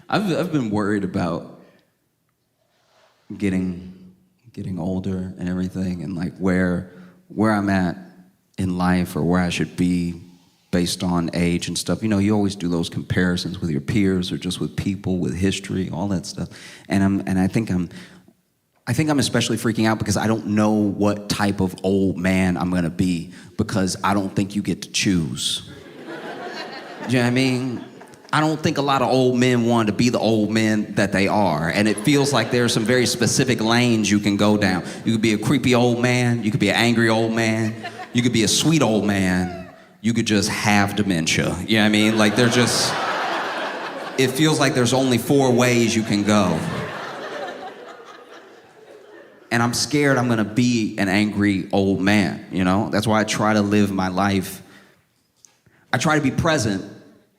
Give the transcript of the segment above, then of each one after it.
I've been worried about getting older and everything, and like where I'm at in life or where I should be based on age and stuff. You know, you always do those comparisons with your peers or just with people, with history, all that stuff. And I think I'm especially freaking out because I don't know what type of old man I'm gonna be, because I don't think you get to choose. Do you know what I mean? I don't think a lot of old men want to be the old men that they are. And it feels like there are some very specific lanes you can go down. You could be a creepy old man, you could be an angry old man, you could be a sweet old man, you could just have dementia. You know what I mean? Like it feels like there's only 4 ways you can go. And I'm scared I'm gonna be an angry old man, you know? That's why I try to live my life. I try to be present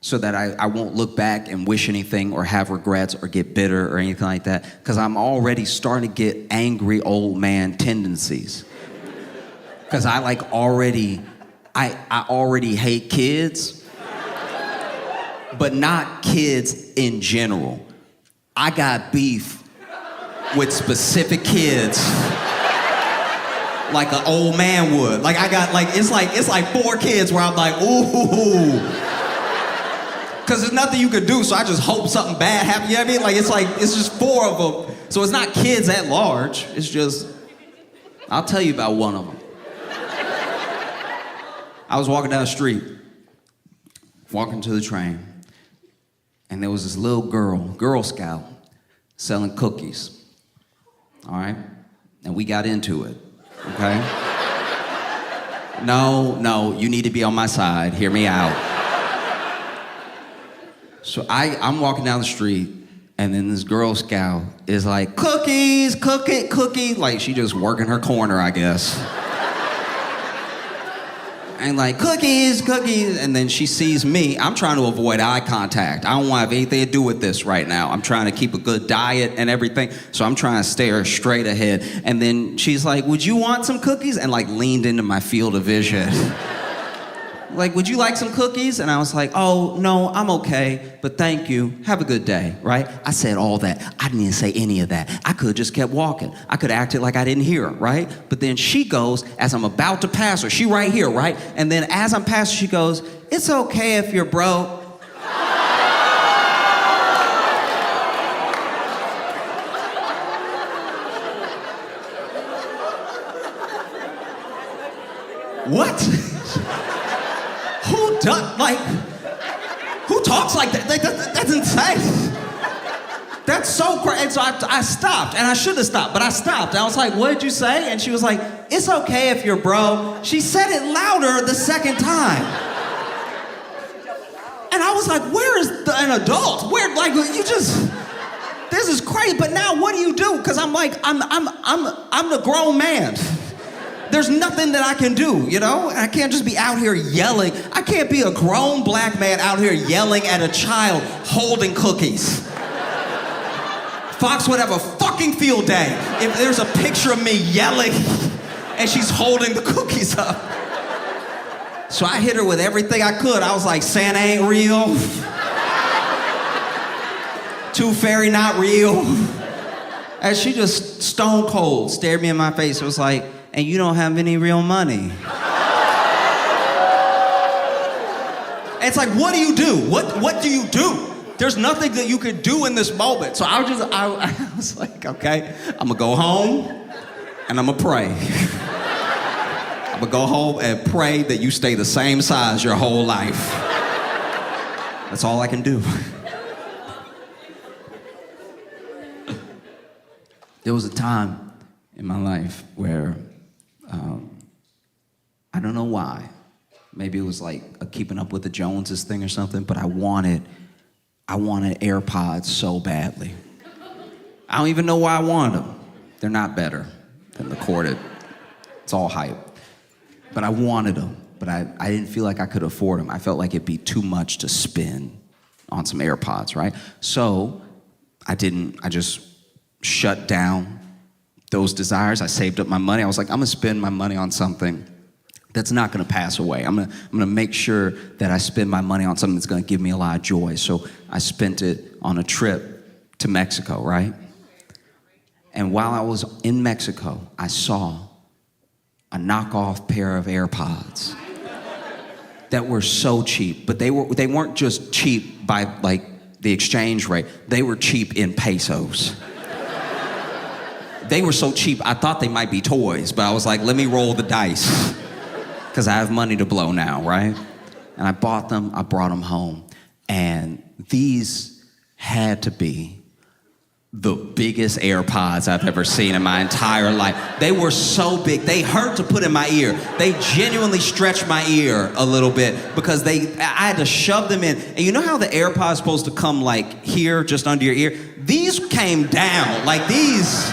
so that I won't look back and wish anything or have regrets or get bitter or anything like that, because I'm already starting to get angry old man tendencies. Because I already hate kids, but not kids in general. I got beef with specific kids like an old man would. Like it's like 4 kids where I'm like, ooh. Because there's nothing you could do, so I just hope something bad happens. You know what I mean? It's just 4 of them. So it's not kids at large. It's just, I'll tell you about one of them. I was walking down the street, walking to the train, and there was this little Girl Scout, selling cookies. All right? And we got into it, okay? No, you need to be on my side. Hear me out. So I'm walking down the street, and then this Girl Scout is like, cookies, cookie. Like, she just working her corner, I guess. And like, cookies. And then she sees me. I'm trying to avoid eye contact. I don't want to have anything to do with this right now. I'm trying to keep a good diet and everything. So I'm trying to stare straight ahead. And then she's like, would you want some cookies? And like leaned into my field of vision. Like, would you like some cookies? And I was like, oh, no, I'm okay, but thank you. Have a good day, right? I said all that. I didn't even say any of that. I could have just kept walking. I could have acted like I didn't hear her, right? But then she goes, as I'm about to pass her, she right here, right? And then as I'm passing, she goes, it's okay if you're broke. What? Who talks like that? That's insane. That's so crazy. And so I stopped, and I should have stopped, but I stopped. I was like, what did you say? And she was like, it's okay if you're bro. She said it louder the second time. And I was like, where is an adult? This is crazy, but now what do you do? Because I'm like, I'm the grown man. There's nothing that I can do, you know? I can't just be out here yelling. I can't be a grown black man out here yelling at a child holding cookies. Fox would have a fucking field day if there's a picture of me yelling and she's holding the cookies up. So I hit her with everything I could. I was like, Santa ain't real. Tooth Fairy not real. And she just stone cold stared me in my face. It was like, and you don't have any real money. It's like, what do you do? What do you do? There's nothing that you could do in this moment. So I was like, okay, I'm gonna go home and I'm gonna pray. I'm gonna go home and pray that you stay the same size your whole life. That's all I can do. There was a time in my life where I don't know why. Maybe it was like a Keeping Up with the Joneses thing or something, but I wanted AirPods so badly. I don't even know why I wanted them. They're not better than the corded. It's all hype. But I wanted them, but I didn't feel like I could afford them. I felt like it'd be too much to spend on some AirPods, right? So I just shut down those desires. I saved up my money. I was like, I'm gonna spend my money on something that's not gonna pass away. I'm gonna make sure that I spend my money on something that's gonna give me a lot of joy. So I spent it on a trip to Mexico, right? And while I was in Mexico, I saw a knockoff pair of AirPods that were so cheap, but they weren't just cheap by like the exchange rate. They were cheap in pesos. They were so cheap, I thought they might be toys, but I was like, let me roll the dice, because I have money to blow now, right? And I bought them, I brought them home, and these had to be the biggest AirPods I've ever seen in my entire life. They were so big, they hurt to put in my ear. They genuinely stretched my ear a little bit because I had to shove them in. And you know how the AirPods supposed to come like here, just under your ear? These came down, like these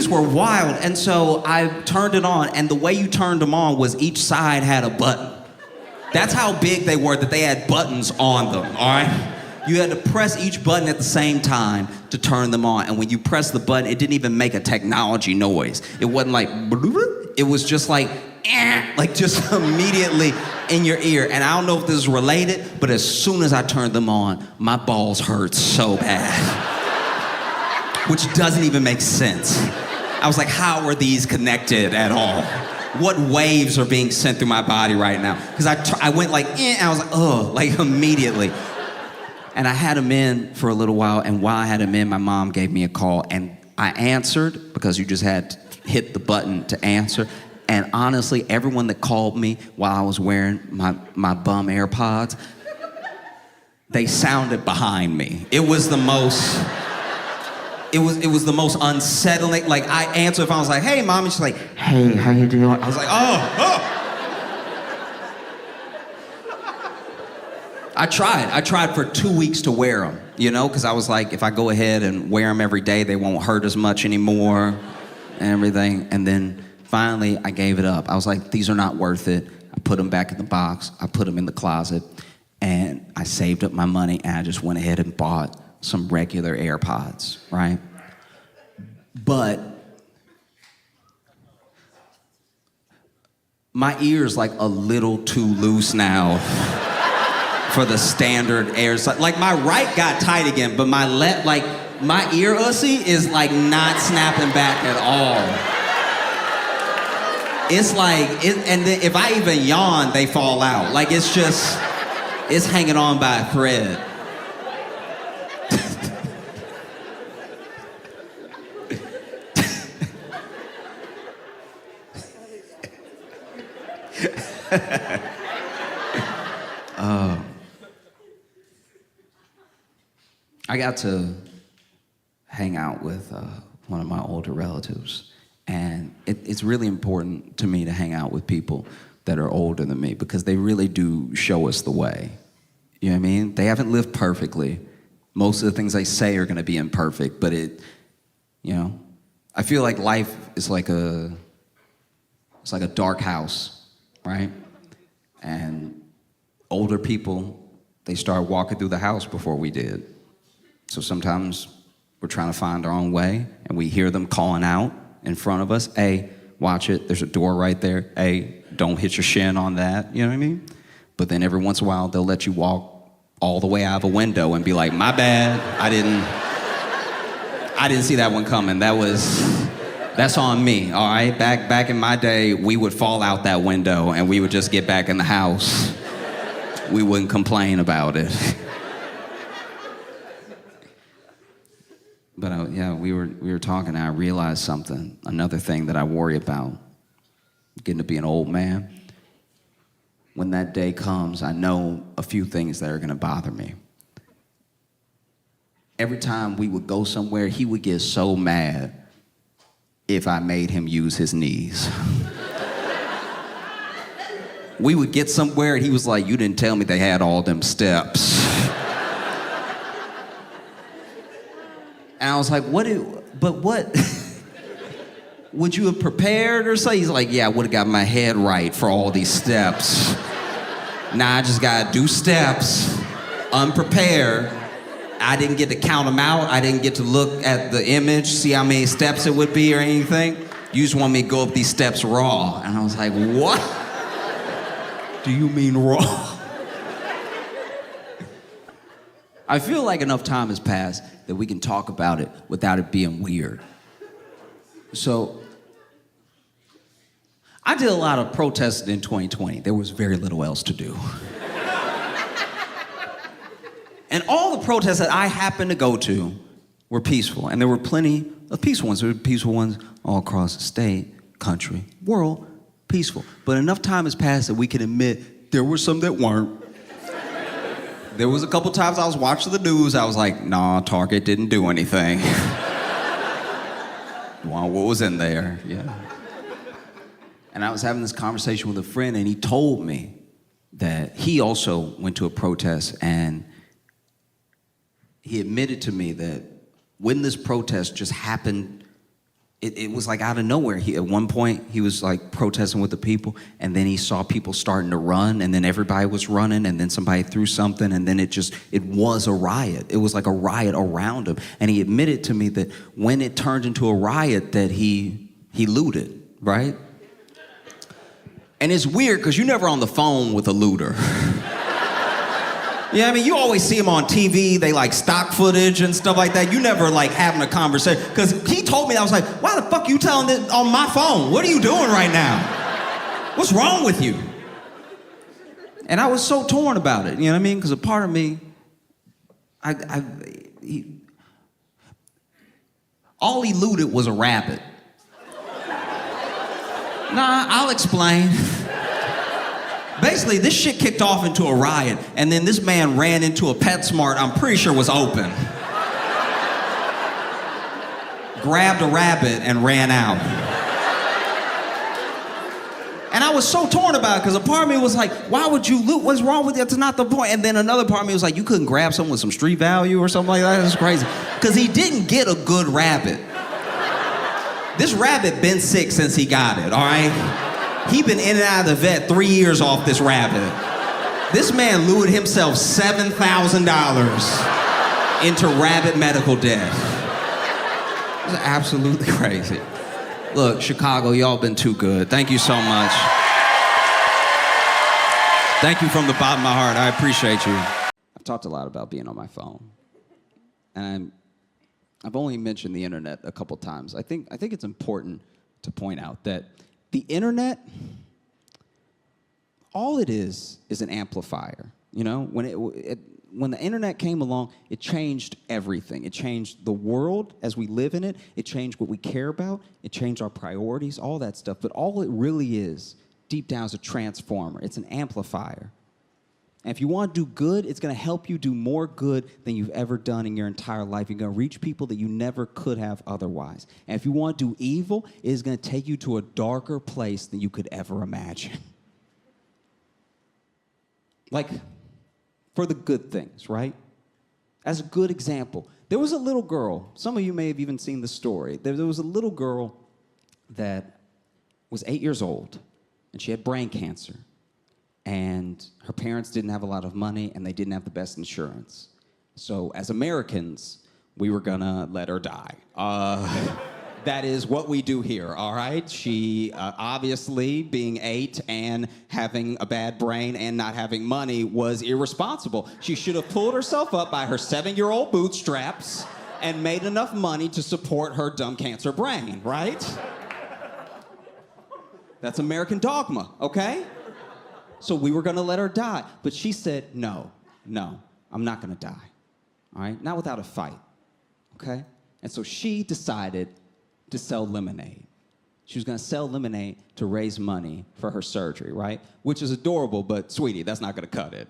were wild. And so I turned it on, and the way you turned them on was each side had a button. That's how big they were, that they had buttons on them, all right? You had to press each button at the same time to turn them on. And when you press the button, it didn't even make a technology noise. It wasn't like, it was just like just immediately in your ear. And I don't know if this is related, but as soon as I turned them on, my balls hurt so bad. Which doesn't even make sense. I was like, how are these connected at all? What waves are being sent through my body right now? Because I went like, and I was like, oh, like immediately. And I had him in for a little while, and while I had him in, my mom gave me a call, and I answered because you just had to hit the button to answer. And honestly, everyone that called me while I was wearing my bum AirPods, they sounded behind me. It was the most unsettling. Like I answered if I was like, hey mom, and she's like, hey, how you doing? I was like, oh. I tried for 2 weeks to wear them, you know, because I was like, if I go ahead and wear them every day, they won't hurt as much anymore and everything. And then finally, I gave it up. I was like, these are not worth it. I put them back in the box. I put them in the closet, and I saved up my money, and I just went ahead and bought some regular AirPods, right? But my ear's like a little too loose now for the standard airs. Like my right got tight again, but my left, like my ear ussy is like not snapping back at all. It's like, and then if I even yawn, they fall out. Like it's hanging on by a thread. I got to hang out with one of my older relatives, and it's really important to me to hang out with people that are older than me because they really do show us the way. You know what I mean? They haven't lived perfectly. Most of the things they say are going to be imperfect, but I feel like life is like a dark house, right? And older people, they start walking through the house before we did. So sometimes we're trying to find our own way, and we hear them calling out in front of us, hey, watch it, there's a door right there. Hey, don't hit your shin on that, you know what I mean? But then every once in a while, they'll let you walk all the way out of a window and be like, my bad, I didn't see that one coming. That's on me, all right? Back in my day, we would fall out that window and we would just get back in the house. We wouldn't complain about it. But we were talking, and I realized something, another thing that I worry about, getting to be an old man. When that day comes, I know a few things that are gonna bother me. Every time we would go somewhere, he would get so mad if I made him use his knees. We would get somewhere, and he was like, you didn't tell me they had all them steps. And I was like, what? Would you have prepared or something? He's like, yeah, I would have got my head right for all these steps. Now I just gotta do steps, unprepared. I didn't get to count them out. I didn't get to look at the image, see how many steps it would be or anything. You just want me to go up these steps raw. And I was like, what? Do you mean raw? I feel like enough time has passed that we can talk about it without it being weird. So, I did a lot of protesting in 2020. There was very little else to do. And all the protests that I happened to go to were peaceful. And there were plenty of peaceful ones. There were peaceful ones all across the state, country, world, peaceful. But enough time has passed that we can admit there were some that weren't. There was a couple times I was watching the news, I was like, nah, Target didn't do anything. Well, what was in there? Yeah. And I was having this conversation with a friend, and he told me that he also went to a protest, and he admitted to me that when this protest just happened, it was like out of nowhere. At one point, he was like protesting with the people, and then he saw people starting to run, and then everybody was running, and then somebody threw something, and then it was a riot. It was like a riot around him. And he admitted to me that when it turned into a riot, that he looted, right? And it's weird, because you're never on the phone with a looter. Yeah, I mean, you always see them on TV, they like stock footage and stuff like that. You never like having a conversation. Because he told me, I was like, why the fuck are you telling this on my phone? What are you doing right now? What's wrong with you? And I was so torn about it, you know what I mean? Because a part of me, all he looted was a rabbit. Nah, I'll explain. Basically, this shit kicked off into a riot, and then this man ran into a PetSmart I'm pretty sure was open. Grabbed a rabbit and ran out. And I was so torn about it, because a part of me was like, why would you loot? What's wrong with you? That's not the point. And then another part of me was like, you couldn't grab someone with some street value or something like that? That's crazy. Because he didn't get a good rabbit. This rabbit been sick since he got it, all right? He been in and out of the vet 3 years off this rabbit. This man lured himself $7,000 into rabbit medical debt. It's absolutely crazy. Look, Chicago, y'all been too good. Thank you so much. Thank you from the bottom of my heart. I appreciate you. I've talked a lot about being on my phone. And I've only mentioned the internet a couple times. I think it's important to point out that the internet, all it is an amplifier. You know, when the internet came along, it changed everything. It changed the world as we live in it. It changed what we care about. It changed our priorities, all that stuff. But all it really is, deep down, is a transformer. It's an amplifier. And if you want to do good, it's going to help you do more good than you've ever done in your entire life. You're going to reach people that you never could have otherwise. And if you want to do evil, it is going to take you to a darker place than you could ever imagine. Like, for the good things, right? As a good example, there was a little girl. Some of you may have even seen the story. There was a little girl that was 8 years old, and she had brain cancer. And her parents didn't have a lot of money, and they didn't have the best insurance. So as Americans, we were gonna let her die. That is what we do here, all right? She, obviously, being 8 and having a bad brain and not having money was irresponsible. She should have pulled herself up by her 7-year-old bootstraps and made enough money to support her dumb cancer brain, right? That's American dogma, okay? So we were gonna let her die, but she said, no, I'm not gonna die, all right? Not without a fight, okay? And so she decided to sell lemonade. She was gonna sell lemonade to raise money for her surgery, right? Which is adorable, but sweetie, that's not gonna cut it.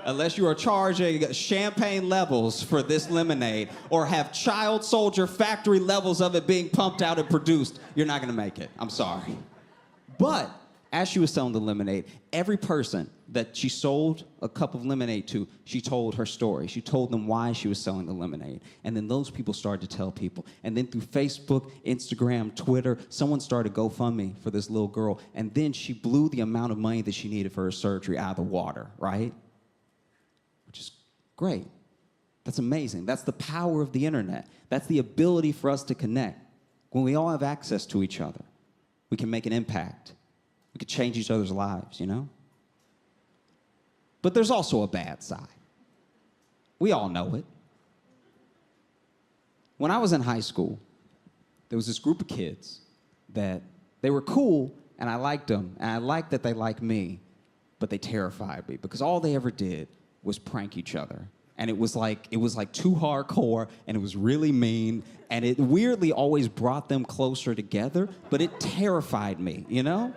Unless you are charging champagne levels for this lemonade or have child soldier factory levels of it being pumped out and produced, you're not gonna make it, I'm sorry. But as she was selling the lemonade, every person that she sold a cup of lemonade to, she told her story. She told them why she was selling the lemonade. And then those people started to tell people. And then through Facebook, Instagram, Twitter, someone started GoFundMe for this little girl. And then she blew the amount of money that she needed for her surgery out of the water, right? Which is great. That's amazing. That's the power of the internet. That's the ability for us to connect. when we all have access to each other, we can make an impact. We can change each other's lives, you know? But there's also a bad side. We all know it. When I was in high school, there was this group of kids that they were cool, and I liked them, and I liked that they liked me, but they terrified me because all they ever did was prank each other. And it was like too hardcore, and it was really mean, and it weirdly always brought them closer together, but it terrified me, you know?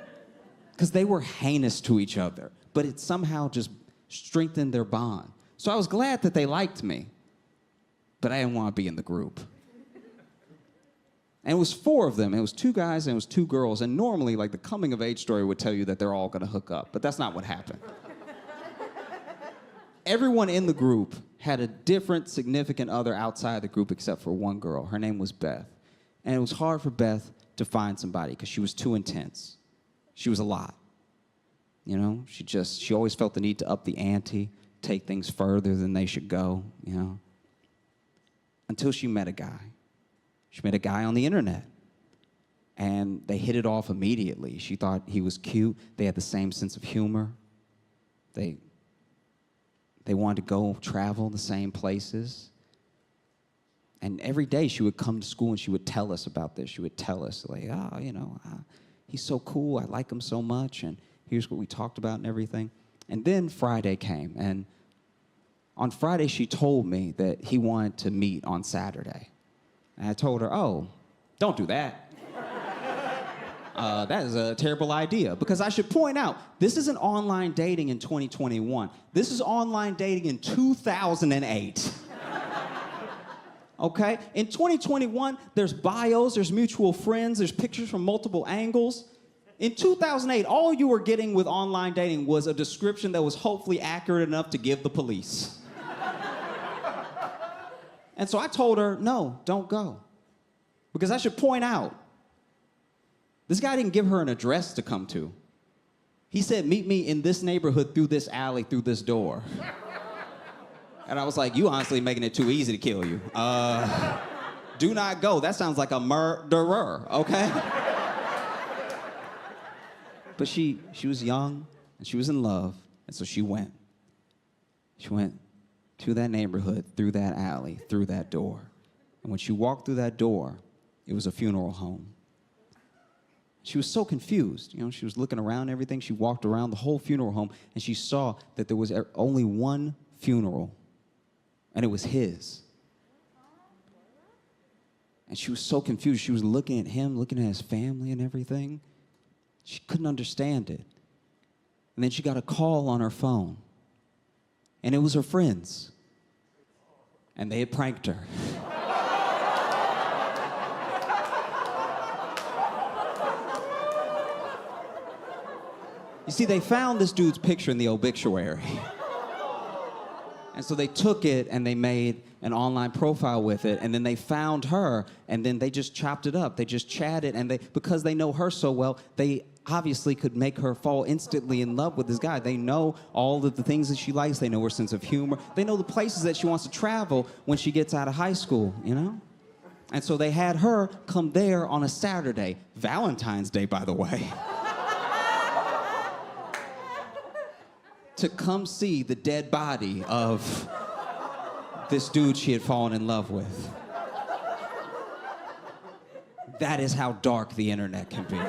Because they were heinous to each other, but it somehow just strengthened their bond. So I was glad that they liked me, but I didn't want to be in the group. And it was 4 of them. It was 2 guys and it was 2 girls. And normally, like, the coming of age story would tell you that they're all going to hook up, but that's not what happened. Everyone in the group had a different significant other outside the group except for one girl. Her name was Beth. And it was hard for Beth to find somebody because she was too intense. She was a lot. You know, she always felt the need to up the ante, take things further than they should go, you know. Until she met a guy. She met a guy on the internet. And they hit it off immediately. She thought he was cute. They had the same sense of humor. They wanted to go travel the same places. And every day she would come to school and she would tell us about this. She would tell us, like, he's so cool. I like him so much. And here's what we talked about and everything. And then Friday came. And on Friday, she told me that he wanted to meet on Saturday. And I told her, oh, don't do that. That is a terrible idea. Because I should point out, this isn't online dating in 2021. This is online dating in 2008. Okay? In 2021, there's bios, there's mutual friends, there's pictures from multiple angles. In 2008, all you were getting with online dating was a description that was hopefully accurate enough to give the police. And so I told her, no, don't go. Because I should point out, this guy didn't give her an address to come to. He said, meet me in this neighborhood through this alley, through this door. And I was like, you honestly making it too easy to kill you. Do not go. That sounds like a murderer, okay? But she was young, and she was in love, and so she went. She went to that neighborhood, through that alley, through that door. And when she walked through that door, it was a funeral home. She was so confused. You know, she was looking around and everything. She walked around the whole funeral home, and she saw that there was only one funeral, and it was his. And she was so confused. She was looking at him, looking at his family and everything. She couldn't understand it. And then she got a call on her phone. And it was her friends. And they had pranked her. You see, they found this dude's picture in the obituary. And so they took it and they made an online profile with it, and then they found her, and then they just chopped it up. They just chatted, and because they know her so well, they obviously could make her fall instantly in love with this guy. They know all of the things that she likes. They know her sense of humor. They know the places that she wants to travel when she gets out of high school, you know? And so they had her come there on a Saturday, Valentine's Day, by the way, to come see the dead body of this dude she had fallen in love with. That is how dark the internet can be.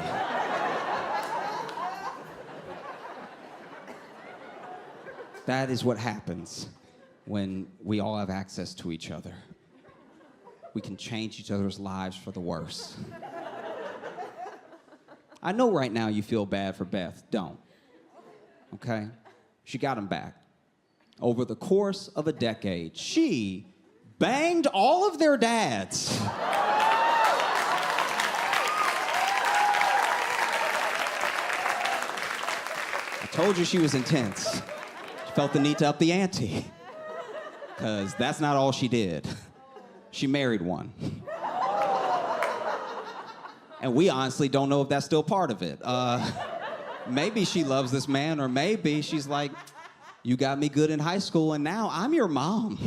That is what happens when we all have access to each other. We can change each other's lives for the worse. I know right now you feel bad for Beth. Don't. Okay? She got him back. Over the course of a decade, she banged all of their dads. I told you she was intense. She felt the need to up the ante. Because that's not all she did. She married one. And we honestly don't know if that's still part of it. Maybe she loves this man, or maybe she's like, you got me good in high school, and now I'm your mom.